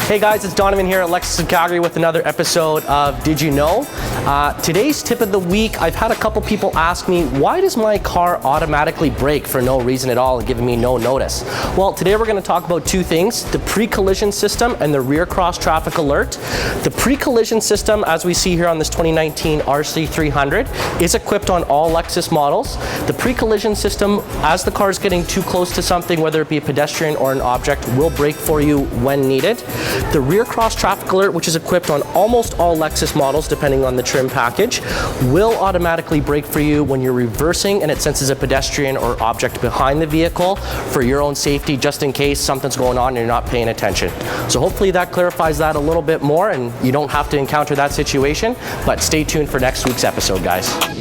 Hey guys, it's Donovan here at Lexus of Calgary with another episode of Did You Know? Today's tip of the week, I've had a couple people ask me, why does my car automatically brake for no reason at all and giving me no notice? Well, today we're going to talk about two things, the pre-collision system and the rear cross traffic alert. The pre-collision system, as we see here on this 2019 RC300, is equipped on all Lexus models. The pre-collision system, as the car is getting too close to something, whether it be a pedestrian or an object, will brake for you when needed. The rear cross traffic alert, which is equipped on almost all Lexus models depending on the trim package, will automatically brake for you when you're reversing and it senses a pedestrian or object behind the vehicle for your own safety, just in case something's going on and you're not paying attention. So hopefully that clarifies that a little bit more and you don't have to encounter that situation, but stay tuned for next week's episode, guys.